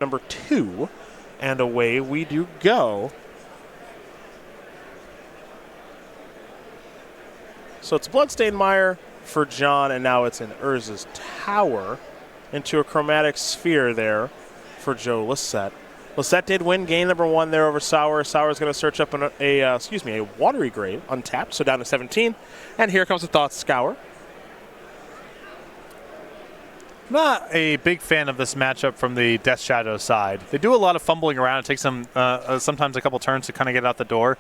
number 2, and away we do go. So it's Bloodstained Mire for John, and now it's in Urza's Tower into a Chromatic Sphere there for Joe Lossett. Lossett did win game number 1 there over Sauer. Sauer's going to search up a Watery Grave, untapped, so down to 17. And here comes the Thought Scour. Not a big fan of this matchup from the Death Shadow side. They do a lot of fumbling around. It takes them sometimes a couple turns to kind of get out the door.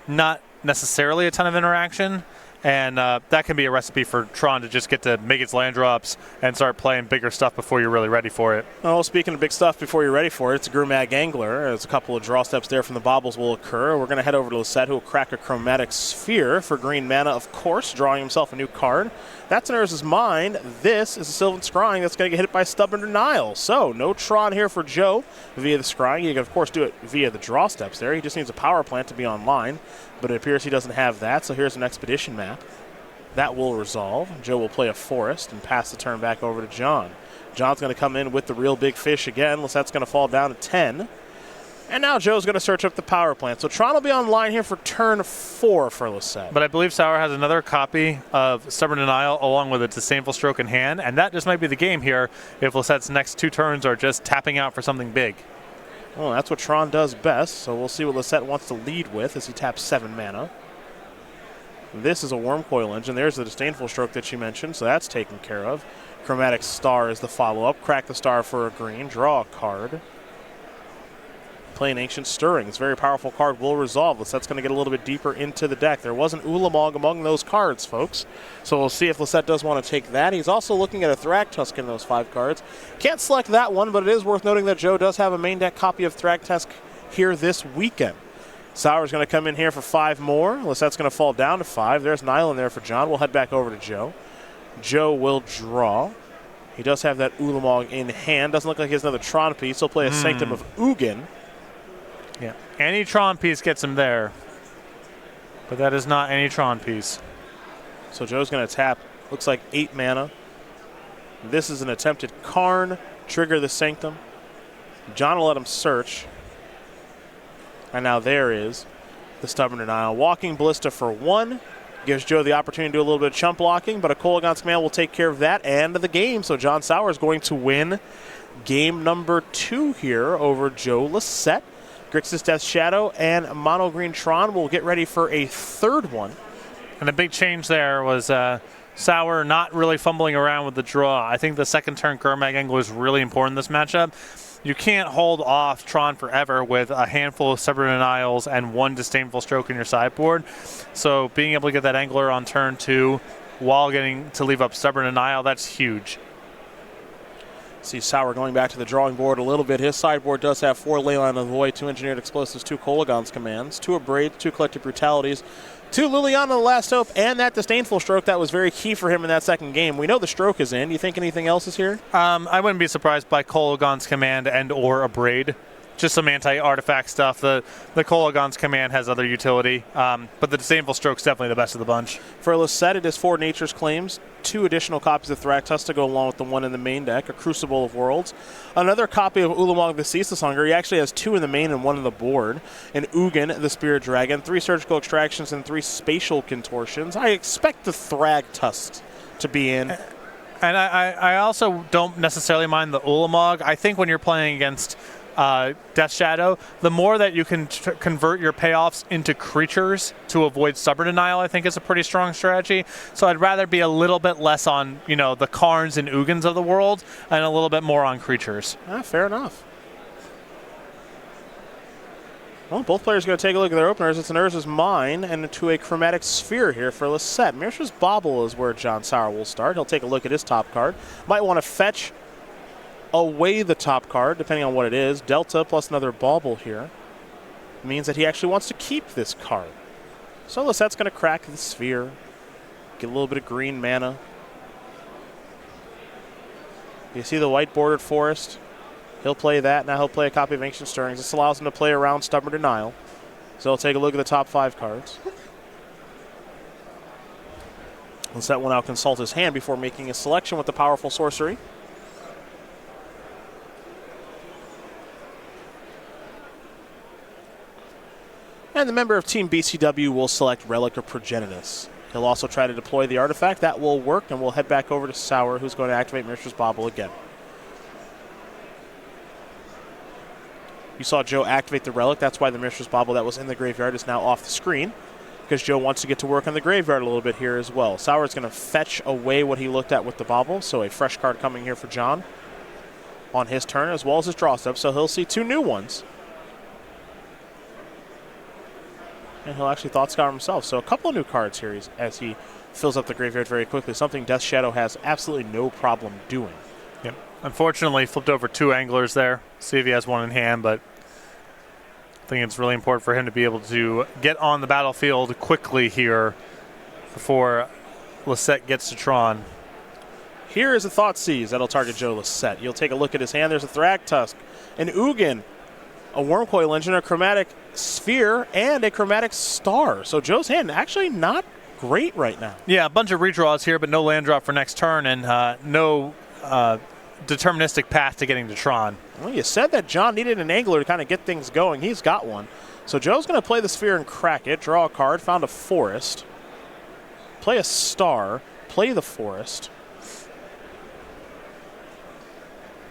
Not necessarily a ton of interaction. And that can be a recipe for Tron to just get to make its land drops and start playing bigger stuff before you're really ready for it. Oh, speaking of big stuff before you're ready for it, it's a Grumag Angler. There's a couple of draw steps there from the baubles will occur. We're going to head over to Lossett, who will crack a Chromatic Sphere for green mana, of course, drawing himself a new card. That's in Urza's Mind. This is a Sylvan Scrying that's going to get hit by Stubborn Denial. So, no Tron here for Joe via the Scrying. You can, of course, do it via the draw steps there. He just needs a power plant to be online, but it appears he doesn't have that, so here's an Expedition map. That will resolve. Joe will play a Forest and pass the turn back over to John. John's going to come in with the real big fish again. Lossett's going to fall down to 10. And now Joe's going to search up the power plant. So Tron will be online here for turn 4 for Lossett. But I believe Sauer has another copy of Stubborn Denial along with a Disdainful Stroke in hand, and that just might be the game here if Lossett's next 2 turns are just tapping out for something big. Well, that's what Tron does best, so we'll see what Lossett wants to lead with as he taps 7 mana. This is a Wormcoil Engine. There's the Disdainful Stroke that you mentioned, so that's taken care of. Chromatic Star is the follow-up. Crack the Star for a green. Draw a card. Play an Ancient Stirring. It's a very powerful card. Will resolve. Lossett's going to get a little bit deeper into the deck. There was an Ulamog among those cards, folks. So we'll see if Lossett does want to take that. He's also looking at a Thragtusk in those 5 cards. Can't select that one, but it is worth noting that Joe does have a main deck copy of Thragtusk here this weekend. Sauer's going to come in here for 5 more. Lossett's going to fall down to 5. There's Nile in there for John. We'll head back over to Joe. Joe will draw. He does have that Ulamog in hand. Doesn't look like he has another Tron piece. He'll play a Sanctum of Ugin. Yeah, any Tron piece gets him there. But that is not any Tron piece. So Joe's going to tap, looks like 8 mana. This is an attempted Karn. Trigger the Sanctum. John will let him search. And now there is the Stubborn Denial. Walking Ballista for 1. Gives Joe the opportunity to do a little bit of chump blocking, but a Kolaghan's Command will take care of that and the game. So John Sauer is going to win game number 2 here over Joe Lossett. Grixis Death Shadow and Mono Green Tron will get ready for a 3rd one. And the big change there was Sauer not really fumbling around with the draw. I think the second turn Grumag Angler is really important in this matchup. You can't hold off Tron forever with a handful of Stubborn Denials and 1 Disdainful Stroke in your sideboard. So being able to get that Angler on turn 2 while getting to leave up Stubborn Denial, that's huge. See Sauer going back to the drawing board a little bit. His sideboard does have 4 Leyline of the Void, 2 Engineered Explosives, 2 Kolaghan's Commands, 2 Abrade, 2 Collective Brutalities, 2 Liliana the Last Hope, and that Disdainful Stroke that was very key for him in that second game. We know the Stroke is in. You think anything else is here? I wouldn't be surprised by Kolaghan's Command and or Abrade. Just some anti-artifact stuff. The Kolaghan's Command has other utility, but the Disdainful Stroke's definitely the best of the bunch. For Lossett, it is 4 Nature's Claims, 2 additional copies of Thragtusk to go along with the 1 in the main deck, a Crucible of Worlds, another copy of Ulamog the Ceaseless Hunger. He actually has 2 in the main and 1 in the board, and Ugin the Spirit Dragon, 3 Surgical Extractions, and 3 Spatial Contortions. I expect the Thragtusk to be in. And I also don't necessarily mind the Ulamog. I think when you're playing against Death Shadow, the more that you can convert your payoffs into creatures to avoid Stubborn Denial, I think is a pretty strong strategy. So I'd rather be a little bit less on, the Karns and Ugins of the world and a little bit more on creatures. Fair enough. Well, both players are going to take a look at their openers. It's an Urza's Mine and into a Chromatic Sphere here for Lossett. Mirish's Bauble is where John Sauer will start. He'll take a look at his top card. Might want to fetch away the top card, depending on what it is. Delta plus another Bauble here means that he actually wants to keep this card. So Lossett's going to crack the Sphere, get a little bit of green mana. You see the white bordered forest? He'll play that. Now he'll play a copy of Ancient Stirrings. This allows him to play around Stubborn Denial. So he'll take a look at the top 5 cards. Lossett will now consult his hand before making a selection with the powerful sorcery. And the member of Team BCW will select Relic or Progenitus. He'll also try to deploy the artifact. That will work, and we'll head back over to Sauer, who's going to activate Mishra's Bauble again. You saw Joe activate the Relic. That's why the Mishra's Bauble that was in the graveyard is now off the screen, because Joe wants to get to work on the graveyard a little bit here as well. Sauer's going to fetch away what he looked at with the Bauble, so a fresh card coming here for John on his turn, as well as his draw step, so he'll see 2 new ones. And he'll actually Thought Scour himself, so a couple of new cards here as he fills up the graveyard very quickly, something Death Shadow has absolutely no problem doing. Yep. Unfortunately, flipped over 2 anglers there. See if he has one in hand, but I think it's really important for him to be able to get on the battlefield quickly here before Lossett gets to Tron. Here is a Thoughtseize that'll target Joe Lossett. You'll take a look at his hand. There's a Thragtusk, an Ugin, a Wormcoil Engine, a Chromatic Sphere, and a Chromatic Star. So Joe's hand actually not great right now. Yeah, a bunch of redraws here, but no land drop for next turn, and no deterministic path to getting to Tron. Well, you said that John needed an angler to kind of get things going. He's got one. So Joe's going to play the Sphere and crack it, draw a card, found a Forest, play a Star, play the Forest.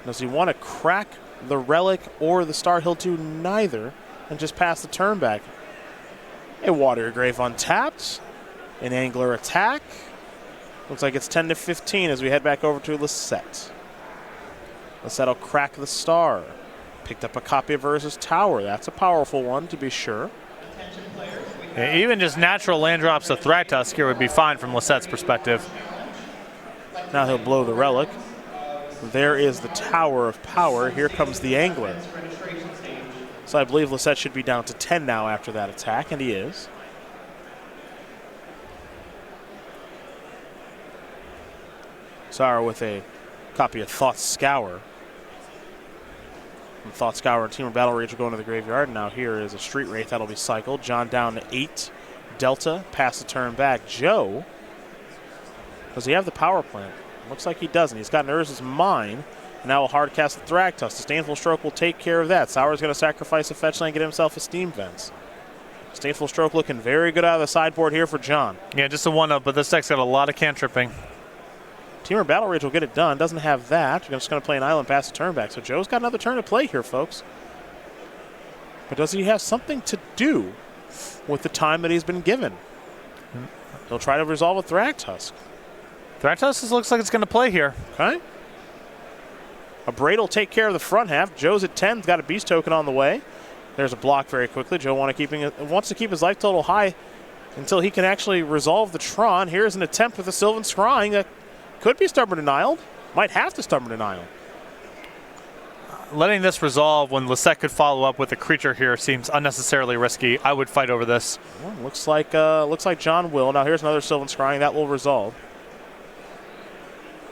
Does he want to crack the Relic or the Star? He'll do neither and just pass the turn back. A Water Grave untapped, an Angler attack. Looks like it's 10 to 15 as we head back over to Lossett. Lossett will crack the Star. Picked up a copy of Urza's Tower. That's a powerful one, to be sure. Yeah, even just natural land drops of Thragtusk here would be fine from Lossett's perspective. Now he'll blow the Relic. There is the Tower of Power. Here comes the Angler. So I believe Lossett should be down to 10 now after that attack, and he is. Sauer with a copy of Thought Scour. And Thought Scour and Temur Battle Rage will go into the graveyard. Now here is a Street Wraith that'll be cycled. John down to 8. Delta, pass the turn back. Joe, does he have the power plant? Looks like he doesn't. He's got Urza's Mine. Now a hard cast the Thragtusk. Disdainful Stroke will take care of that. Sauer's going to sacrifice a fetch land, get himself a Steam Vents. Disdainful Stroke looking very good out of the sideboard here for John. Yeah, just a 1-up, but this deck's got a lot of cantripping. Temur Battle Rage will get it done. Doesn't have that. We're just going to play an island, pass the turn back. So Joe's got another turn to play here, folks. But does he have something to do with the time that he's been given? He'll try to resolve a Thragtusk. Thragtusk looks like it's going to play here. Okay. A Braid will take care of the front half. Joe's at 10. Got a Beast Token on the way. There's a block very quickly. Joe wants to keep his life total high until he can actually resolve the Tron. Here's an attempt with a Sylvan Scrying that could be Stubborn Denial. Might have to Stubborn Denial. Letting this resolve when Lossett could follow up with a creature here seems unnecessarily risky. I would fight over this. Well, looks like John will. Now here's another Sylvan Scrying. That will resolve.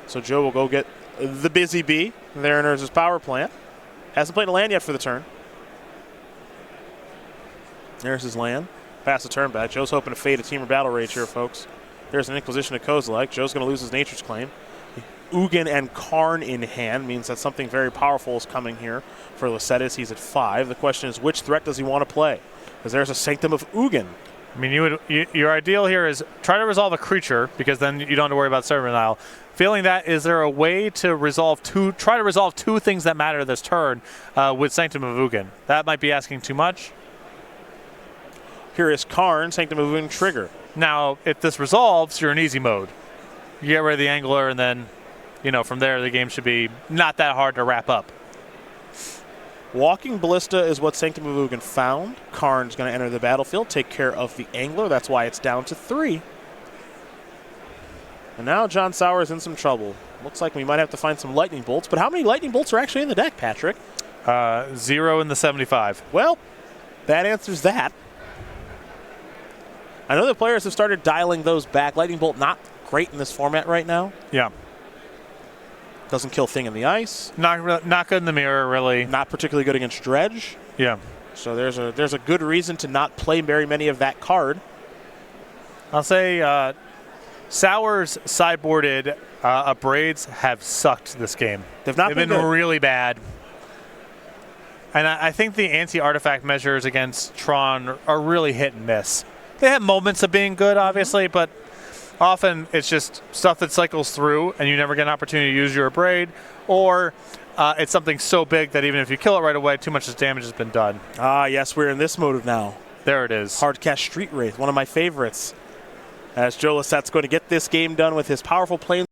So Joe will go get the Busy Bee. There enters his power plant. Hasn't played a land yet for the turn. There's his land. Pass the turn back. Joe's hoping to fade a Temur Battle Rage here, folks. There's an Inquisition of Kozilek. Joe's going to lose his Nature's Claim. Ugin and Karn in hand means that something very powerful is coming here for Lossett. He's at 5. The question is, which threat does he want to play? Because there's a Sanctum of Ugin. I mean, your ideal here is try to resolve a creature, because then you don't have to worry about Stubborn Denial. Failing that, is there a way to try to resolve 2 things that matter this turn with Sanctum of Ugin? That might be asking too much. Here is Karn, Sanctum of Ugin trigger. Now, if this resolves, you're in easy mode. You get rid of the Angler, and then, from there, the game should be not that hard to wrap up. Walking Ballista is what Sanctum of Ugin found. Karn's going to enter the battlefield, take care of the Angler. That's why it's down to 3. And now John Sauer is in some trouble. Looks like we might have to find some Lightning Bolts. But how many Lightning Bolts are actually in the deck, Patrick? 0 in the 75. Well, that answers that. I know the players have started dialing those back. Lightning Bolt not great in this format right now. Yeah. Doesn't kill Thing in the Ice. Not good in the mirror, really. Not particularly good against Dredge. Yeah. So there's a good reason to not play very many of that card. I'll say Sauer's sideboarded Braids have sucked this game. They've been really bad. And I think the anti-artifact measures against Tron are really hit and miss. They have moments of being good, obviously, but often it's just stuff that cycles through and you never get an opportunity to use your Abrade, or it's something so big that even if you kill it right away, too much damage has been done. Ah, yes, we're in this motive now. There it is. Hardcast Street Wraith, one of my favorites. As Joe Lossett's going to get this game done with his powerful planes.